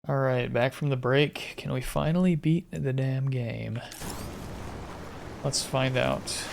Alright, back from the break. Can we finally beat the damn game? Let's find out.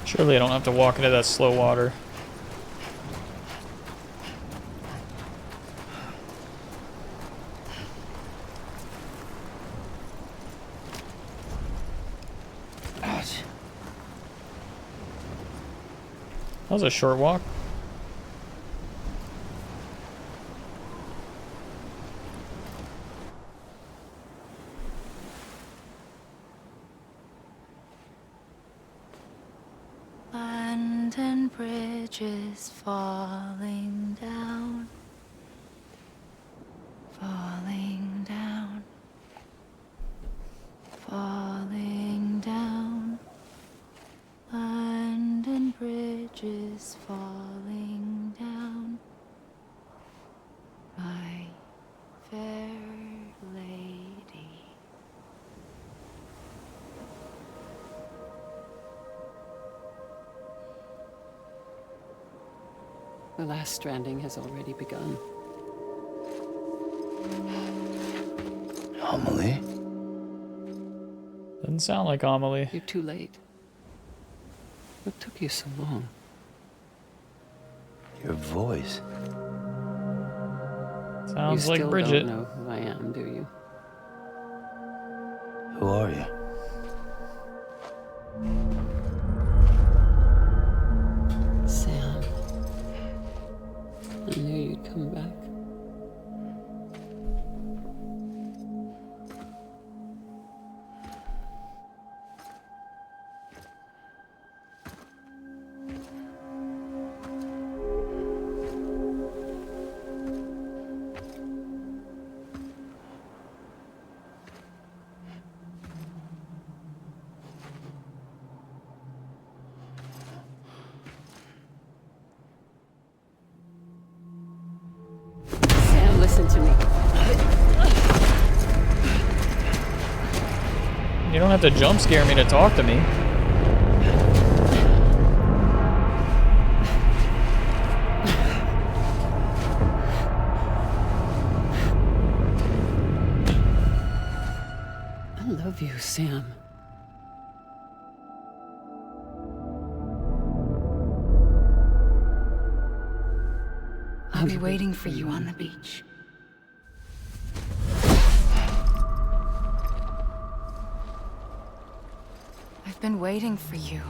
Surely I don't have to walk into that slow water. Ouch. That was a short walk. London Bridge is falling down, falling down, falling down. London Bridge is falling down, my fair lady. The last stranding has already begun. Amelie? Doesn't sound like Amelie. You're too late. What took you so long? Your voice. Sounds You like still Bridget. don't know who I am, do you? Who are you? Sam. I knew you'd come back. Sam, listen to me. You don't have to jump scare me to talk to me. I love you, Sam. I'll be waiting for you on the beach. I've been waiting for you,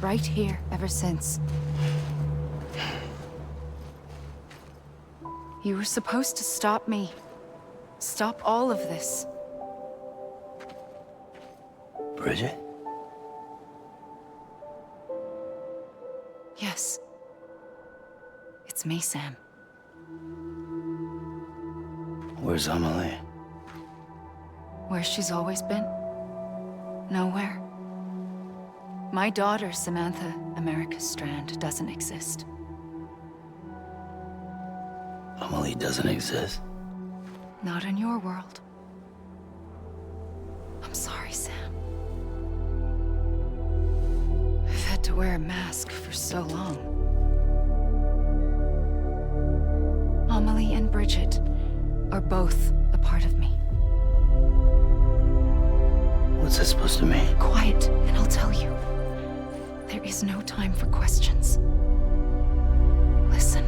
right here, ever since. You were supposed to stop me. Stop all of this. Bridget? Yes. It's me, Sam. Where's Amelie? Where she's always been. Nowhere. My daughter, Samantha America Strand, doesn't exist. Amelie doesn't exist. Not in your world. I'm sorry, Sam. I've had to wear a mask for so long. Amelie and Bridget are both a part of me. What's that supposed to mean? Quiet, and I'll tell you. There is no time for questions. Listen.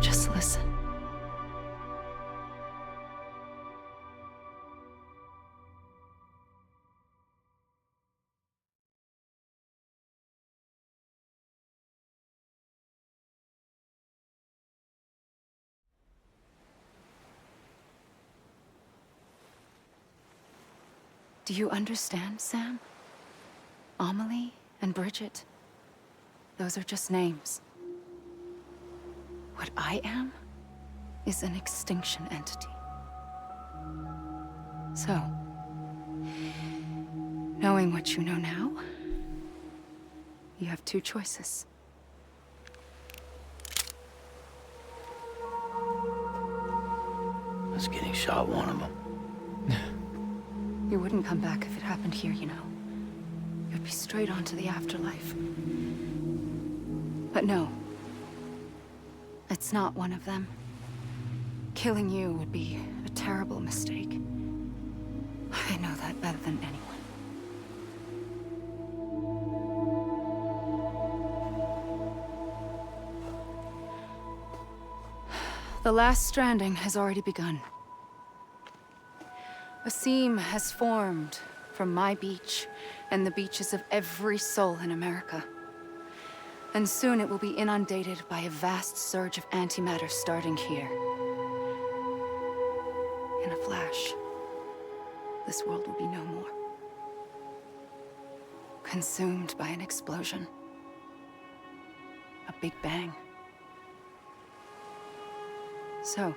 Just listen. Do you understand, Sam? Amelie and Bridget. Those are just names. What I am is an extinction entity. So, knowing what you know now, you have two choices. Us getting shot one of them. You wouldn't come back if it happened here, you know. You'd be straight on to the afterlife. But no. It's not one of them. Killing you would be a terrible mistake. I know that better than anyone. The last stranding has already begun. A seam has formed from my beach and the beaches of every soul in America. And soon it will be inundated by a vast surge of antimatter starting here. In a flash, this world will be no more. Consumed by an explosion. A big bang. So,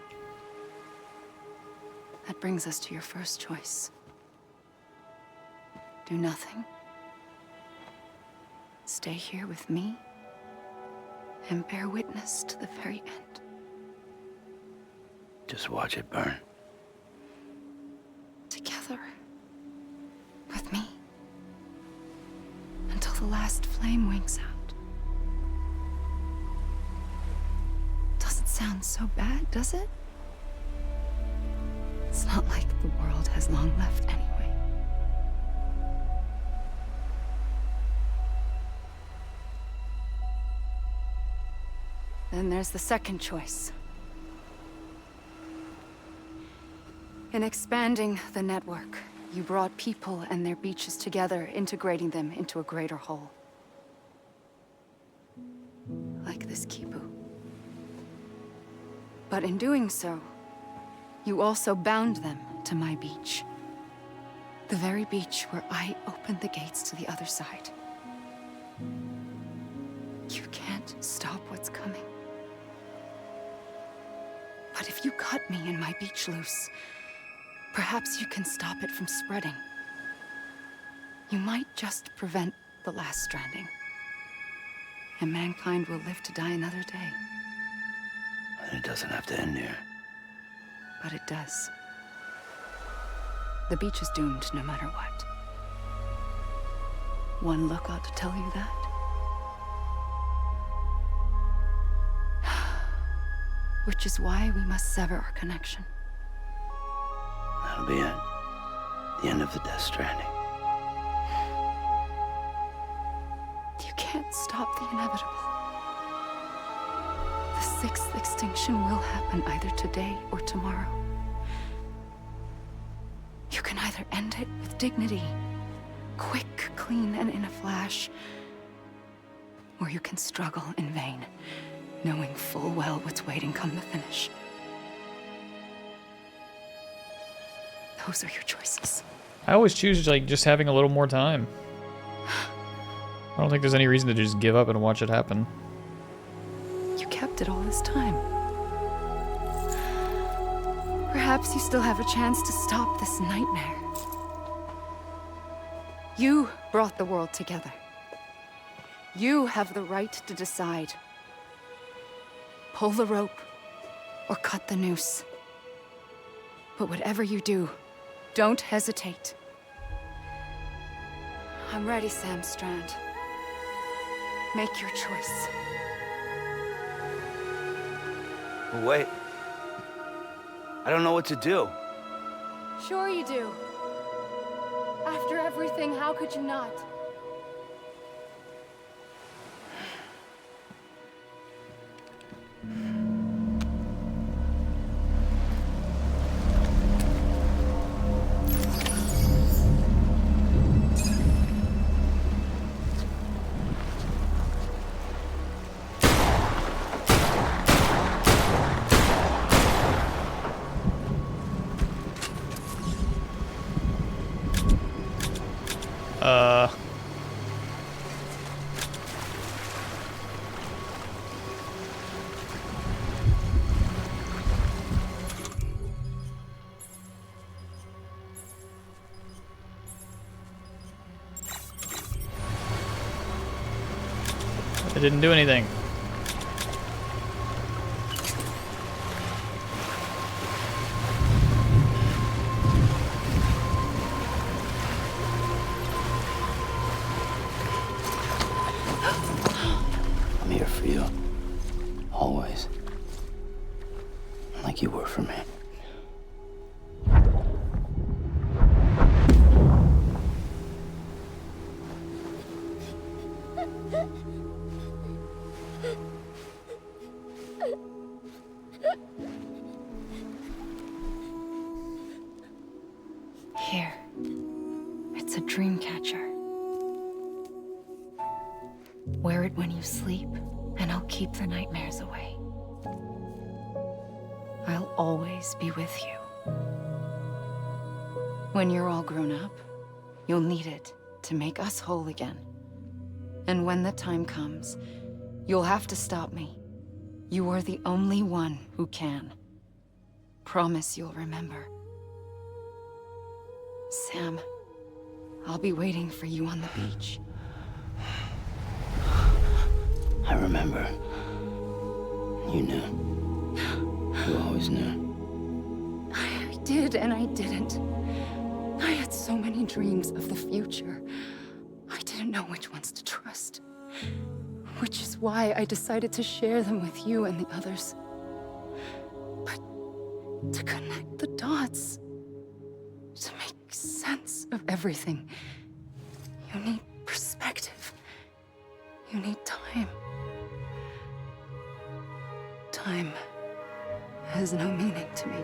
that brings us to your first choice. Do nothing. Stay here with me and bear witness to the very end. Just watch it burn. Together. With me. Until the last flame winks out. Doesn't sound so bad, does it? It's not like the world has long left anyway. Then there's the second choice. In expanding the network, you brought people and their beaches together, integrating them into a greater whole. Like this Kibu. But in doing so, you also bound them to my beach. The very beach where I opened the gates to the other side. You can't stop what's coming. But if you cut me and my beach loose, perhaps you can stop it from spreading. You might just prevent the last stranding. And mankind will live to die another day. And it doesn't have to end here. But it does. The beach is doomed no matter what. One look ought to tell you that. Which is why we must sever our connection. That'll be it. The end of the Death Stranding. You can't stop the inevitable. The sixth extinction will happen either today or tomorrow. You can either end it with dignity, quick, clean, and in a flash, or you can struggle in vain, knowing full well what's waiting come the finish. Those are your choices. I always choose like just having a little more time. I don't think there's any reason to just give up and watch it happen. You kept it all this time. Perhaps you still have a chance to stop this nightmare. You brought the world together. You have the right to decide. Pull the rope or cut the noose. But whatever you do, don't hesitate. I'm ready, Sam Strand. Make your choice. But wait. I don't know what to do. Sure you do. After everything, how could you not? It didn't do anything. I'm here for you. Always. Like you were for me. Here. It's a dream catcher. Wear it when you sleep, and I'll keep the nightmares away. I'll always be with you. When you're all grown up, you'll need it to make us whole again. And when the time comes, you'll have to stop me. You are the only one who can. Promise you'll remember. Sam, I'll be waiting for you on the beach. I remember. You knew. You always knew. I did and I didn't. I had so many dreams of the future. I didn't know which ones to trust. Which is why I decided to share them with you and the others. But to connect the dots, to make sense of everything, you need perspective. You need time. Time has no meaning to me.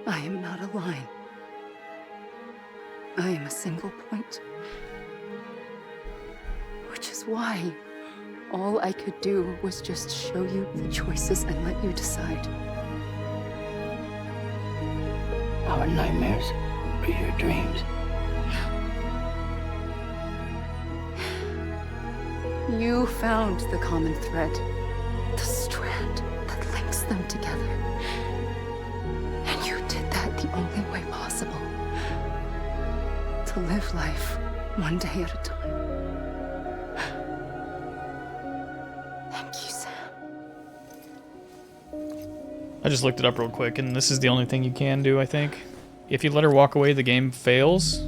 I am not a line. I am a single point. Which is why all I could do was just show you the choices and let you decide. Our nightmares are your dreams. You found the common thread, the strand that links them together. And you did that the only way possible. To live life one day at a time. Thank you, Sam. I just looked it up real quick, and this is the only thing you can do, I think. If you let her walk away, the game fails.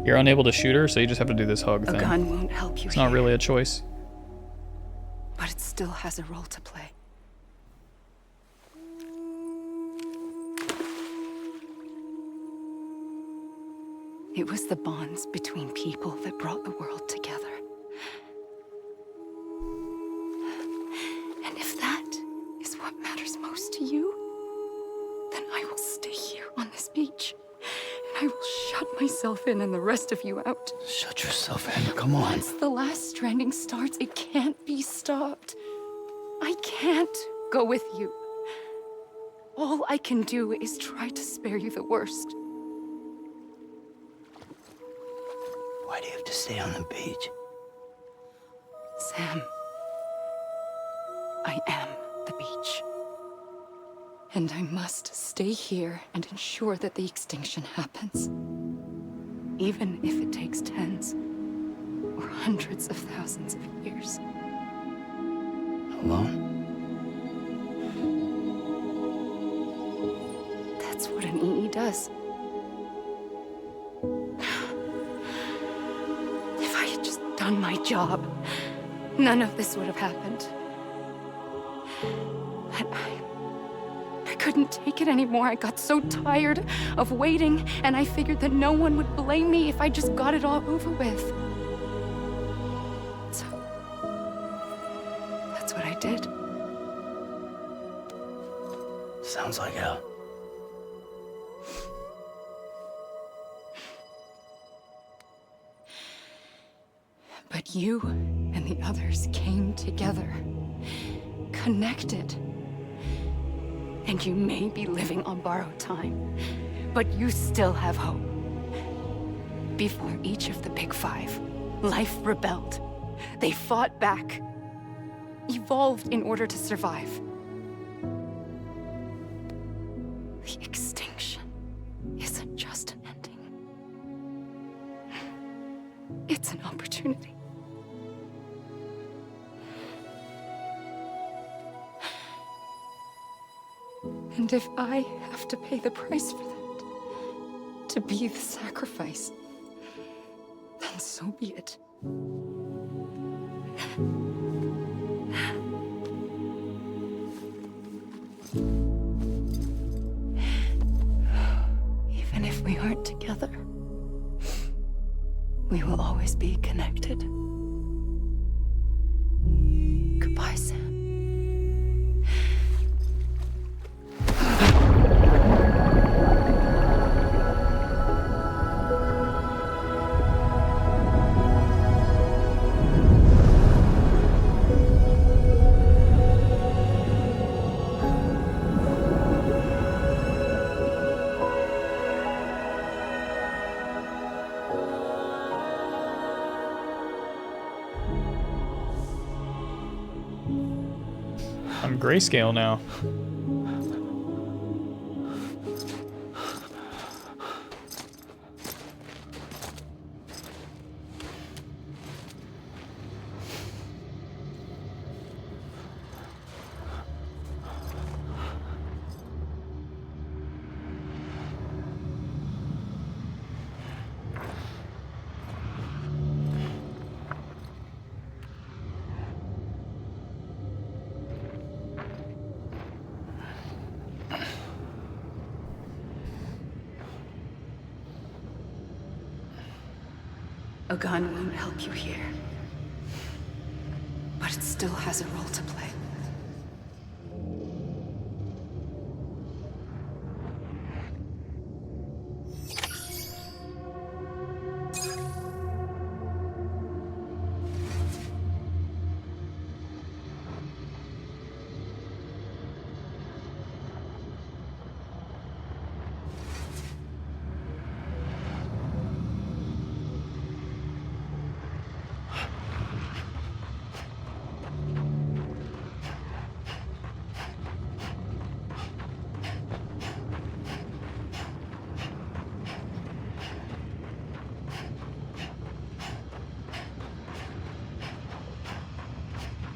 You're unable to shoot her, so you just have to do this hug A thing. gun won't help you It's not here, really a choice. but it still has a role to play. It was the bonds between people that brought the world together. And if that is what matters most to you, then I will stay here on this beach. And I will shut myself in and the rest of you out. Shut yourself in. Come on. Once the last stranding starts, it can't be stopped. I can't go with you. All I can do is try to spare you the worst. Why do you have to stay on the beach? Sam, I am the beach. And I must stay here and ensure that the extinction happens. Even if it takes tens or hundreds of thousands of years. Alone? That's what an EE does. If I had just done my job, none of this would have happened. But I couldn't take it anymore. I got so tired of waiting, and I figured that no one would blame me if I just got it all over with. So, that's what I did. Sounds like hell. But you and the others came together, connected. And you may be living on borrowed time, but you still have hope. Before each of the Big Five, life rebelled. They fought back, evolved in order to survive. The extinction isn't just an ending. It's an opportunity. And if I have to pay the price for that, to be the sacrifice, then so be it. Even if we aren't together, we will always be connected. Goodbye, Sam. I'm grayscale now. A gun won't help you here, but it still has a role to play.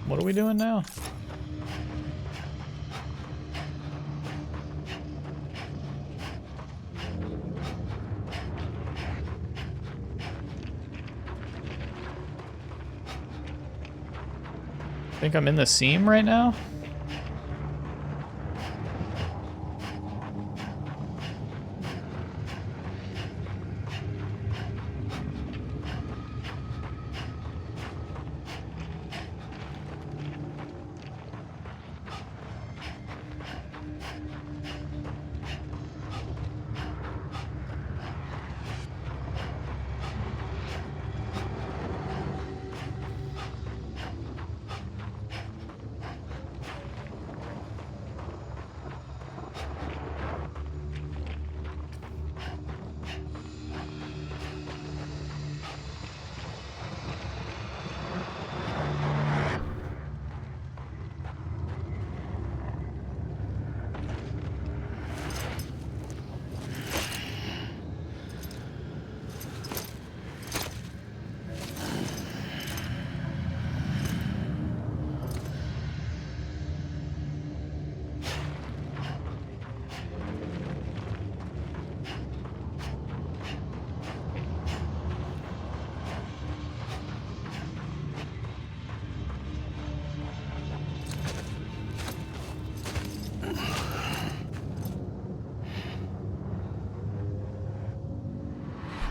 What are we doing now? I think I'm in the seam right now.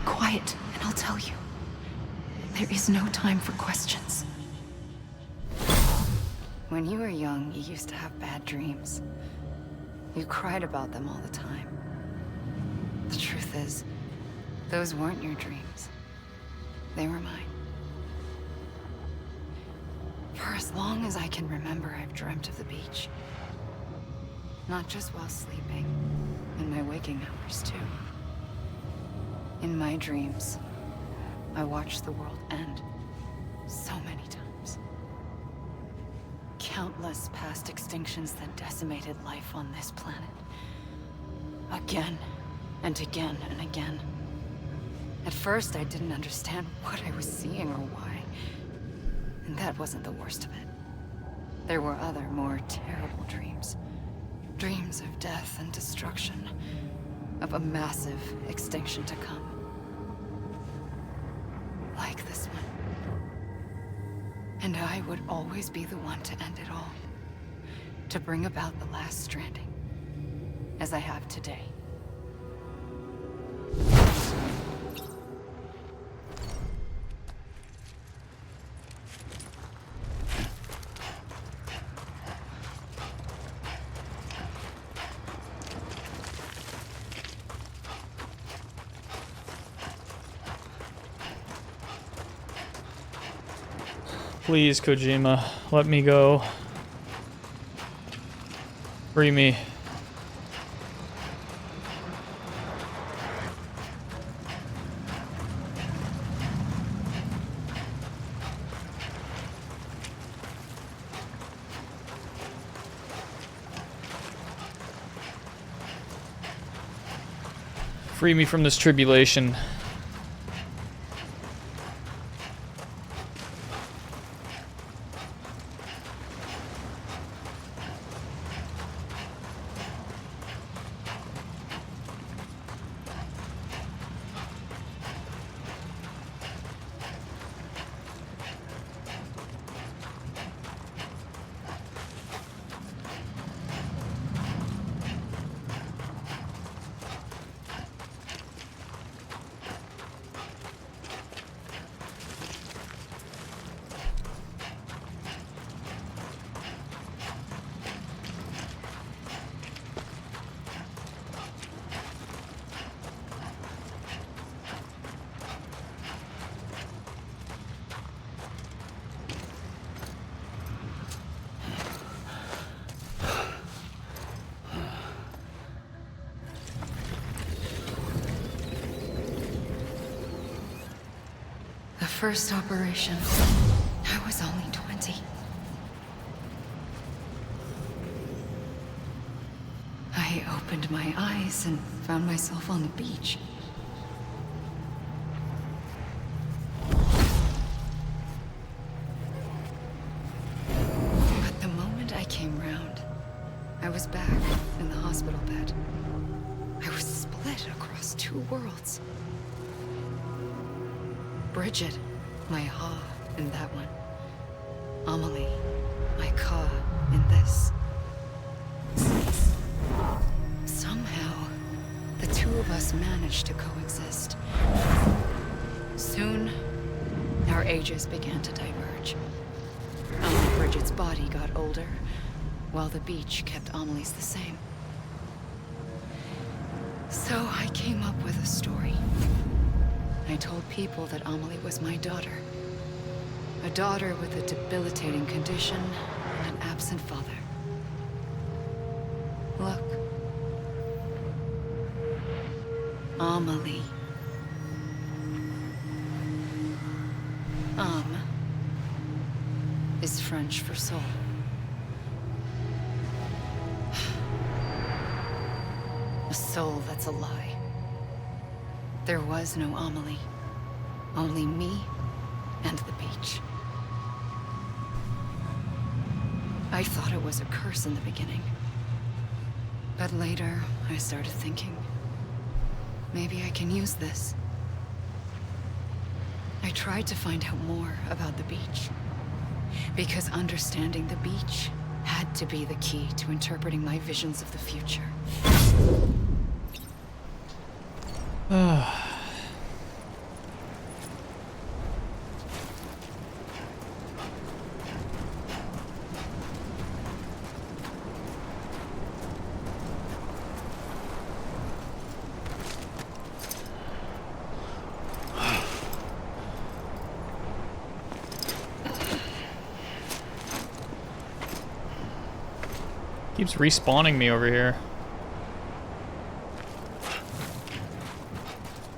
Quiet, and I'll tell you. There is no time for questions. When you were young, you used to have bad dreams. You cried about them all the time. The truth is, those weren't your dreams. They were mine. For as long as I can remember, I've dreamt of the beach. Not just while sleeping, in my waking hours too. In my dreams, I watched the world end so many times. Countless past extinctions that decimated life on this planet. Again and again and again. At first, I didn't understand what I was seeing or why. And that wasn't the worst of it. There were other, more terrible dreams. Dreams of death and destruction, of a massive extinction to come. Like this one. And I would always be the one to end it all. To bring about the last stranding. As I have today. Please, Kojima, let me go. Free me. Free me from this tribulation. The first operation, I was only 20. I opened my eyes and found myself on the beach. But the moment I came round, I was back in the hospital bed. I was split across two worlds. Bridget, my Ha in that one. Amelie, my Ka in this. Somehow, the two of us managed to coexist. Soon, our ages began to diverge. Bridget's body got older, while the beach kept Amelie's the same. So I came up with a story. I told people that Amelie was my daughter. A daughter with a debilitating condition and an absent father. Look. Amelie. Âme is French for soul. A soul that's a lie. There was no Amelie. Only me and the beach. I thought it was a curse in the beginning. But later, I started thinking, maybe I can use this. I tried to find out more about the beach. Because understanding the beach had to be the key to interpreting my visions of the future. Keeps respawning me over here.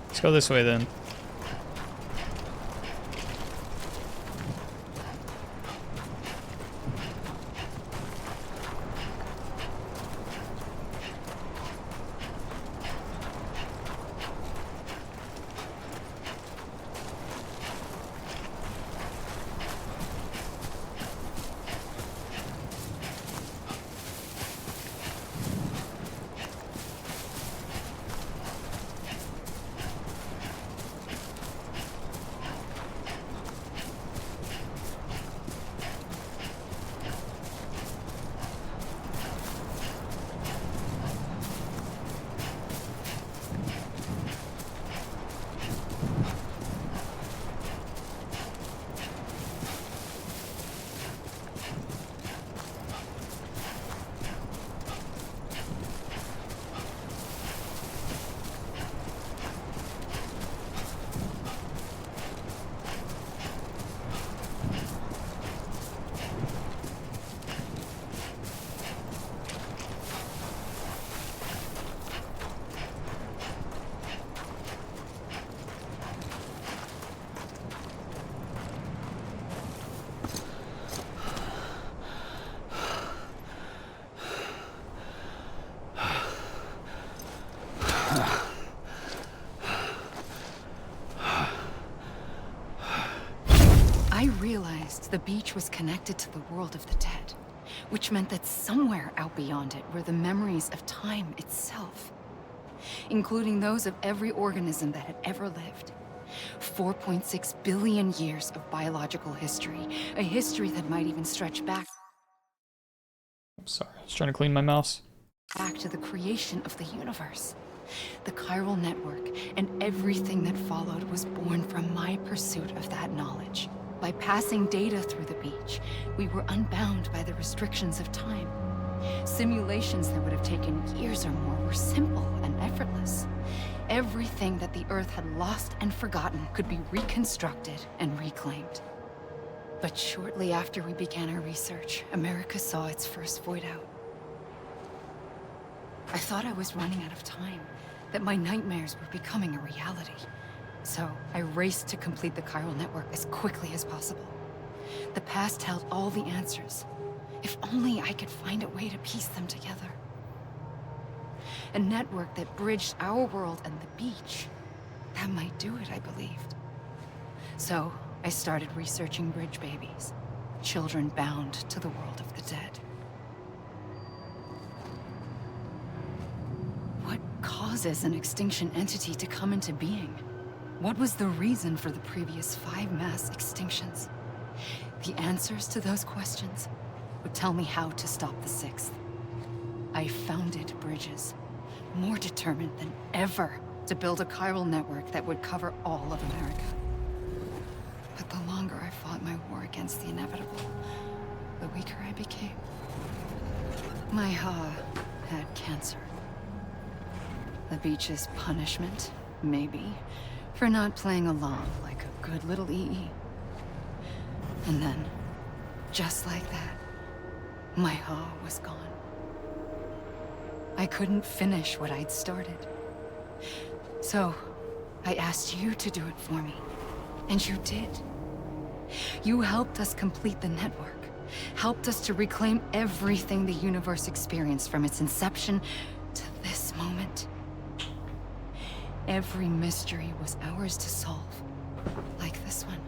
Let's go this way then. The beach was connected to the world of the dead, which meant that somewhere out beyond it were the memories of time itself, including those of every organism that had ever lived. 4.6 billion years of biological history, a history that might even stretch back I'm sorry, I was trying to clean my mouse. to the creation of the universe. The chiral network and everything that followed was born from my pursuit of that knowledge. By passing data through the beach, we were unbound by the restrictions of time. Simulations that would have taken years or more were simple and effortless. Everything that the Earth had lost and forgotten could be reconstructed and reclaimed. But shortly after we began our research, America saw its first void out. I thought I was running out of time, that my nightmares were becoming a reality. So I raced to complete the chiral network as quickly as possible. The past held all the answers. If only I could find a way to piece them together. A network that bridged our world and the beach. That might do it, I believed. So I started researching bridge babies, children bound to the world of the dead. What causes an extinction entity to come into being? What was the reason for the previous 5 mass extinctions? The answers to those questions would tell me how to stop the 6th. I founded bridges, more determined than ever to build a chiral network that would cover all of America. But the longer I fought my war against the inevitable, the weaker I became. My Ha had cancer. The beach's punishment, maybe, for not playing along like a good little EE. And then, just like that, my Ha was gone. I couldn't finish what I'd started. So, I asked you to do it for me, and you did. You helped us complete the network, helped us to reclaim everything the universe experienced from its inception to this moment. Every mystery was ours to solve, like this one.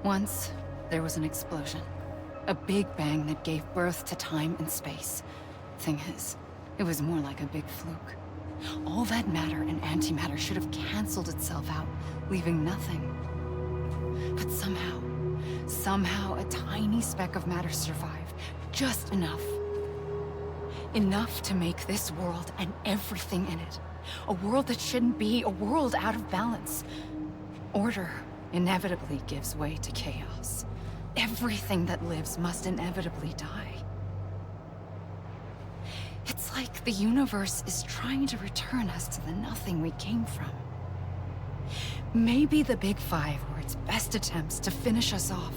Once, there was an explosion. A big bang that gave birth to time and space. Thing is, it was more like a big fluke. All that matter and antimatter should have canceled itself out, leaving nothing. But somehow a tiny speck of matter survived. Just enough. Enough to make this world and everything in it. A world that shouldn't be, a world out of balance. Order inevitably gives way to chaos. Everything that lives must inevitably die. It's like the universe is trying to return us to the nothing we came from. Maybe the Big Five were its best attempts to finish us off.